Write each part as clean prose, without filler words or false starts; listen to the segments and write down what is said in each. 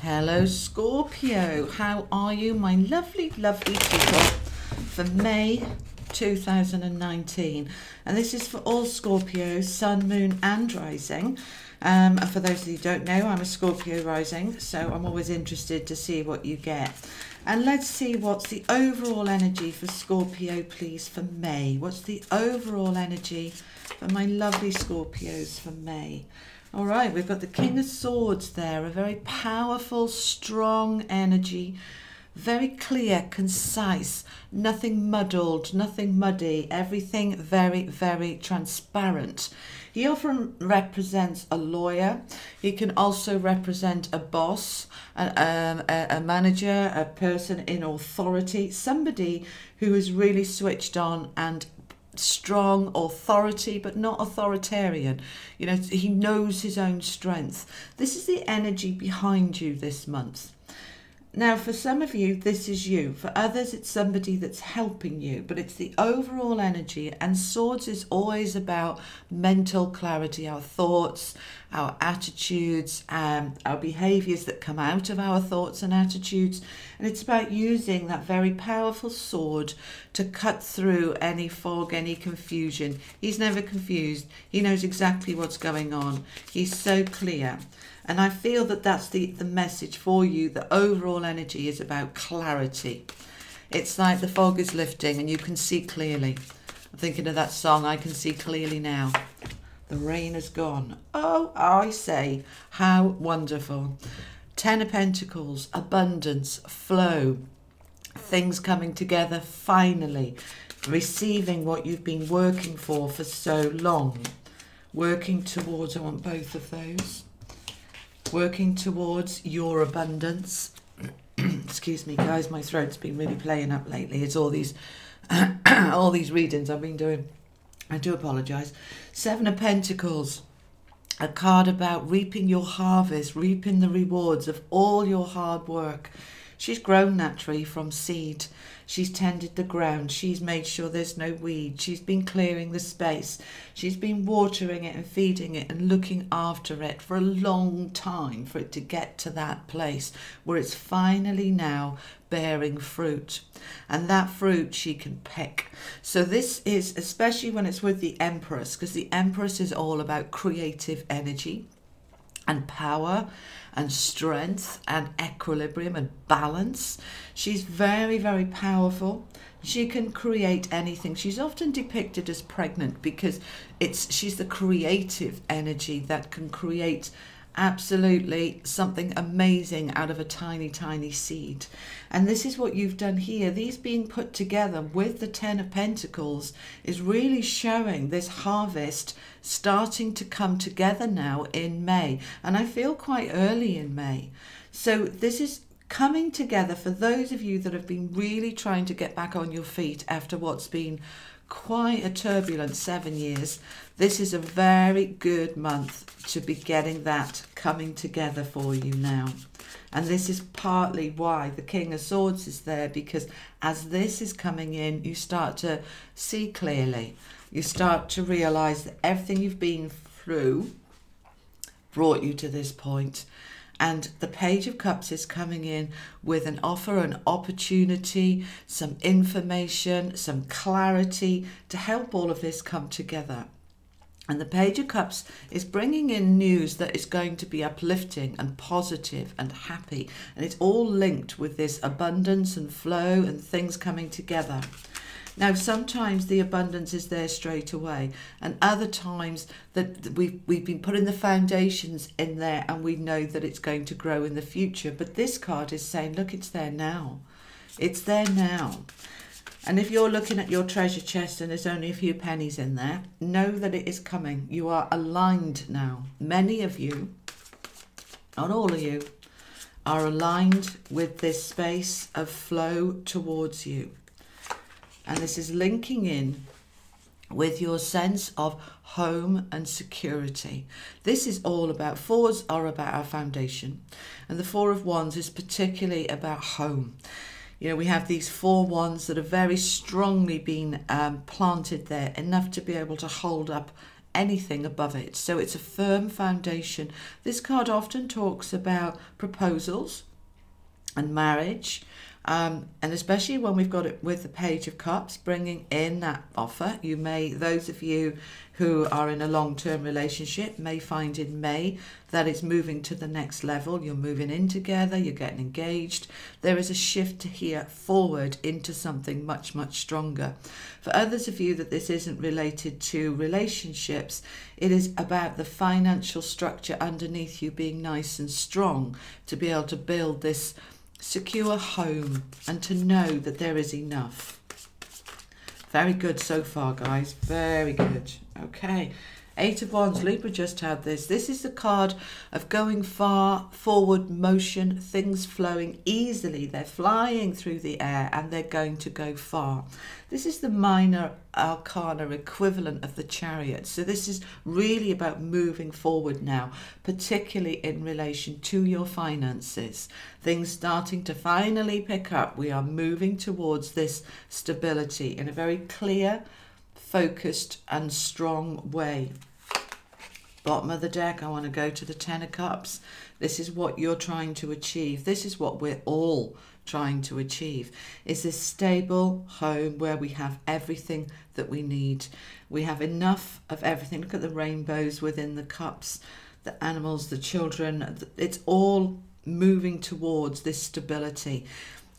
Hello Scorpio, how are you my lovely people for May 2019? And this is for all Scorpios, Sun, Moon and Rising. And for those of you who don't know, I'm a Scorpio rising, so I'm always interested to see what you get. And let's see what's the overall energy for Scorpio, please, for May. What's the overall energy for my lovely Scorpios for May? All right, we've got the King of Swords there, a very powerful, strong energy, very clear, concise, nothing muddled, nothing muddy, everything very, very transparent. He often represents a lawyer. He can also represent a boss, a manager, a person in authority, somebody who is really switched on and strong authority, but not authoritarian. You know, he knows his own strength. This is the energy behind you this month. Now, for some of you, this is you. For others, it's somebody that's helping you, but it's the overall energy. And Swords is always about mental clarity, our thoughts, our attitudes, our behaviors that come out of our thoughts and attitudes. And it's about using that very powerful sword to cut through any fog, any confusion. He's never confused. He knows exactly what's going on. He's so clear. And I feel that that's the message for you. The overall energy is about clarity. It's like the fog is lifting and you can see clearly. I'm thinking of that song, I Can See Clearly Now. The rain has gone. Oh, I say, how wonderful. 10 of Pentacles, abundance, flow, things coming together finally, receiving what you've been working for so long. Working towards, I want both of those. Working towards your abundance. Excuse me, guys, my throat's been really playing up lately. It's all these all these readings I've been doing. I do apologise. 7 of Pentacles, a card about reaping your harvest, reaping the rewards of all your hard work. She's grown that tree from seed. She's tended the ground. She's made sure there's no weed. She's been clearing the space. She's been watering it and feeding it and looking after it for a long time for it to get to that place where it's finally now bearing fruit. And that fruit she can pick. So this is, especially when it's with the Empress, because the Empress is all about creative energy and power and strength and equilibrium and balance. She's very, very powerful. She can create anything. She's often depicted as pregnant because she's the creative energy that can create absolutely something amazing out of a tiny, tiny seed. And this is what you've done here. These being put together with the 10 of Pentacles is really showing this harvest starting to come together now in May. And I feel quite early in May. So this is coming together for those of you that have been really trying to get back on your feet after what's been quite a turbulent 7 years. This is a very good month to be getting that coming together for you now. And this is partly why the King of Swords is there, because as this is coming in, you start to see clearly. You start to realise that everything you've been through brought you to this point. And the Page of Cups is coming in with an offer, an opportunity, some information, some clarity to help all of this come together. And the Page of Cups is bringing in news that is going to be uplifting and positive and happy. And it's all linked with this abundance and flow and things coming together. Now, sometimes the abundance is there straight away, and other times that we've been putting the foundations in there and we know that it's going to grow in the future. But this card is saying, look, it's there now. It's there now. And if you're looking at your treasure chest and there's only a few pennies in there, know that it is coming. You are aligned now. Many of you, not all of you, are aligned with this space of flow towards you. And this is linking in with your sense of home and security. This is all about, fours are about our foundation. And the Four of Wands is particularly about home. You know, we have these 4 wands that have very strongly been planted there, enough to be able to hold up anything above it. So it's a firm foundation. This card often talks about proposals and marriage, and especially when we've got it with the Page of Cups, bringing in that offer. You may, those of you who are in a long-term relationship may find in May that it's moving to the next level. You're moving in together, you're getting engaged. There is a shift here forward into something much, much stronger. For others of you that this isn't related to relationships, it is about the financial structure underneath you being nice and strong to be able to build this secure home and to know that there is enough. Very good so far, guys. Very good. Okay. 8 of Wands, Libra just had this. This is the card of going far, forward motion, things flowing easily. They're flying through the air and they're going to go far. This is the minor arcana equivalent of the Chariot. So this is really about moving forward now, particularly in relation to your finances. Things starting to finally pick up. We are moving towards this stability in a very clear, focused and strong way. Bottom of the deck, I want to go to the Ten of Cups. This is what you're trying to achieve. This is what we're all trying to achieve, is this stable home where we have everything that we need. We have enough of everything. Look at the rainbows within the cups, the animals, the children. It's all moving towards this stability.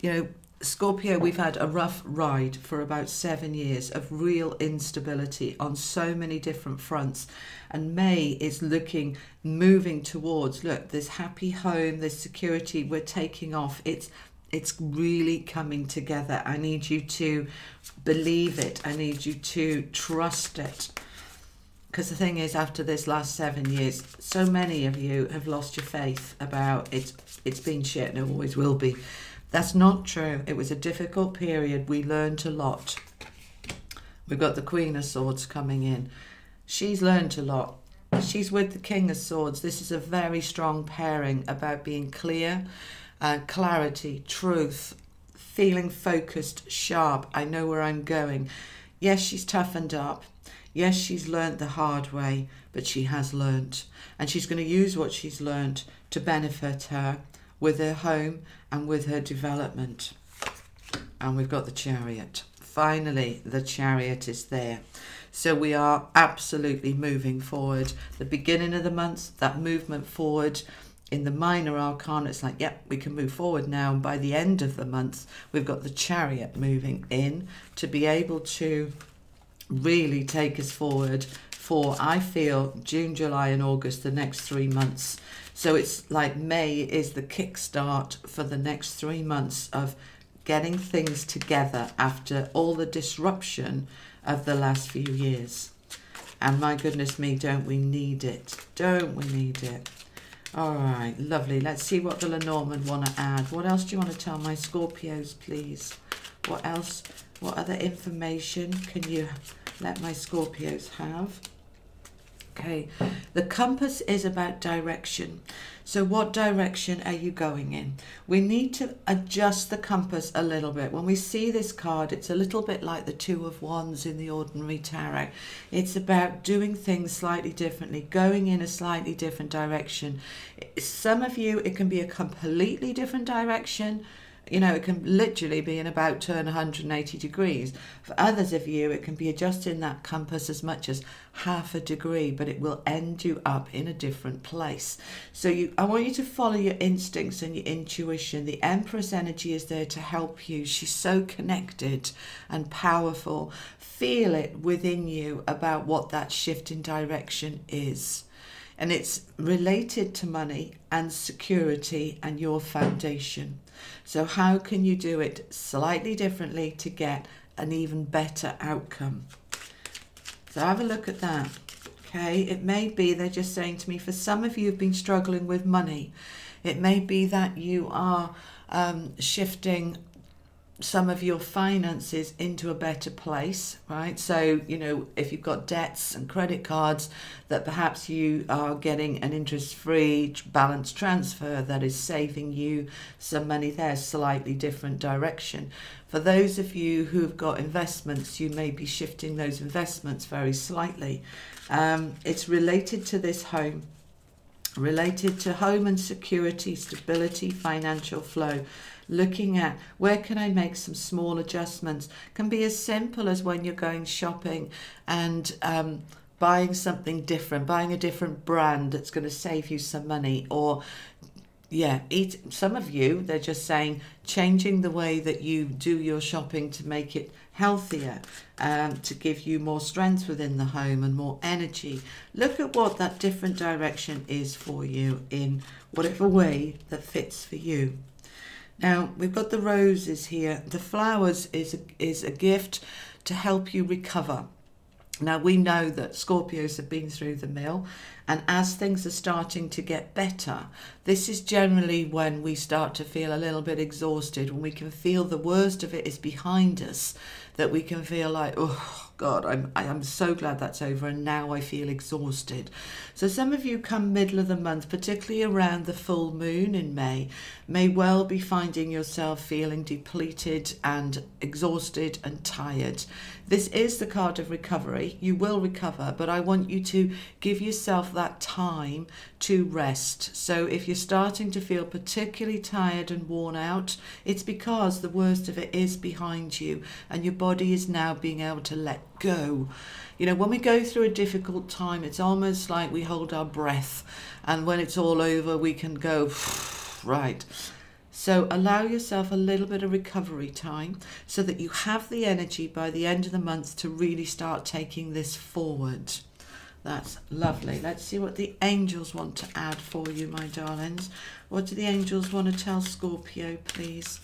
You know, Scorpio, we've had a rough ride for about 7 years of real instability on so many different fronts. And May is moving towards, look, this happy home, this security, we're taking off. It's really coming together. I need you to believe it. I need you to trust it. Because the thing is, after this last 7 years, so many of you have lost your faith about it's been shit and it always will be. That's not true. It was a difficult period. We learned a lot. We've got the Queen of Swords coming in. She's learned a lot. She's with the King of Swords. This is a very strong pairing about being clear, clarity, truth, feeling focused, sharp. I know where I'm going. Yes, she's toughened up. Yes, she's learned the hard way, but she has learned. And she's going to use what she's learned to benefit her with her home and with her development. And we've got the Chariot. Finally, the Chariot is there. So we are absolutely moving forward. The beginning of the month, that movement forward in the minor arcana, it's like, yep, we can move forward now. And by the end of the month, we've got the Chariot moving in to be able to really take us forward for, I feel, June, July and August, the next 3 months. So it's like May is the kickstart for the next 3 months of getting things together after all the disruption of the last few years. And my goodness me, don't we need it? Don't we need it? All right, lovely. Let's see what the Lenormand want to add. What else do you want to tell my Scorpios, please? What else? What other information can you let my Scorpios have? Okay, the compass is about direction. So what direction are you going in? We need to adjust the compass a little bit. When we see this card, it's a little bit like the Two of Wands in the ordinary tarot. It's about doing things slightly differently, going in a slightly different direction. Some of you, it can be a completely different direction. You know, it can literally be an about turn 180 degrees. For others of you, it can be adjusting that compass as much as half a degree, but it will end you up in a different place. So I want you to follow your instincts and your intuition. The Empress energy is there to help you. She's so connected and powerful. Feel it within you about what that shift in direction is. And it's related to money and security and your foundation. So how can you do it slightly differently to get an even better outcome? So have a look at that. Okay, it may be, they're just saying to me, for some of you who've been struggling with money, it may be that you are shifting some of your finances into a better place, right? So, you know, if you've got debts and credit cards, that perhaps you are getting an interest-free balance transfer that is saving you some money there, slightly different direction. For those of you who've got investments, you may be shifting those investments very slightly. It's related to this home, related to home and security, stability, financial flow. Looking at where can I make some small adjustments. Can be as simple as when you're going shopping and buying something different, buying a different brand that's going to save you some money. Or yeah, some of you, they're just saying changing the way that you do your shopping to make it healthier, to give you more strength within the home and more energy. Look at what that different direction is for you in whatever way that fits for you. Now, we've got the roses here. The flowers is a gift to help you recover. Now, we know that Scorpios have been through the mill, and as things are starting to get better, this is generally when we start to feel a little bit exhausted, when we can feel the worst of it is behind us, that we can feel like, oh God, I'm so glad that's over, and now I feel exhausted. So some of you come middle of the month, particularly around the full moon in May, may well be finding yourself feeling depleted and exhausted and tired. This is the card of recovery. You will recover, but I want you to give yourself that time to rest. So if you're starting to feel particularly tired and worn out, it's because the worst of it is behind you and your body is now being able to let go. You know, when we go through a difficult time, it's almost like we hold our breath, and when it's all over, we can go, right. So allow yourself a little bit of recovery time so that you have the energy by the end of the month to really start taking this forward. That's lovely. Let's see what the angels want to add for you, my darlings. What do the angels want to tell Scorpio, please?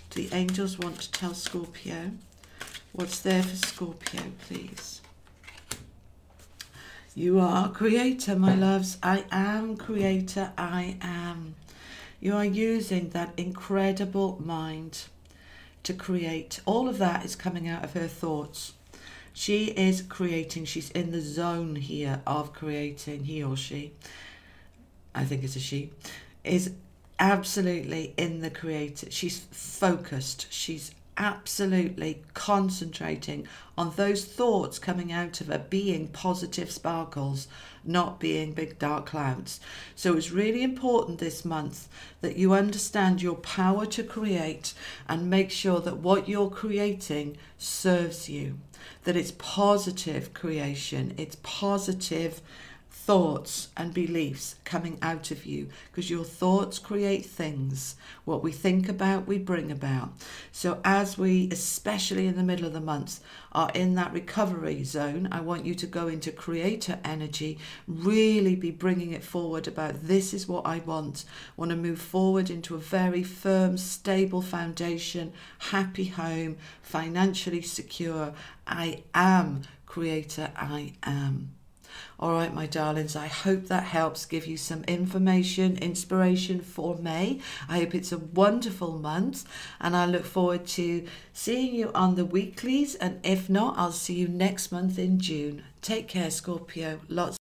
Do the angels want to tell Scorpio? What's there for Scorpio, please? You are creator, my loves. I am creator. I am. You are using that incredible mind to create. All of that is coming out of her thoughts. She is creating. She's in the zone here of creating. He or she, I think it's a she, is absolutely in the creator. She's focused. She's absolutely concentrating on those thoughts coming out of her being positive sparkles, not being big dark clouds. So it's really important this month that you understand your power to create and make sure that what you're creating serves you, that it's positive creation, it's positive thoughts and beliefs coming out of you, because your thoughts create things. What we think about, we bring about. So as we, especially in the middle of the month, are in that recovery zone, I want you to go into creator energy, really be bringing it forward about this is what I want to move forward into a very firm, stable foundation, happy home, financially secure. I am creator, I am. All right, my darlings, I hope that helps give you some information, inspiration for May. I hope it's a wonderful month, and I look forward to seeing you on the weeklies, and if not, I'll see you next month in June. Take care, Scorpio. Lots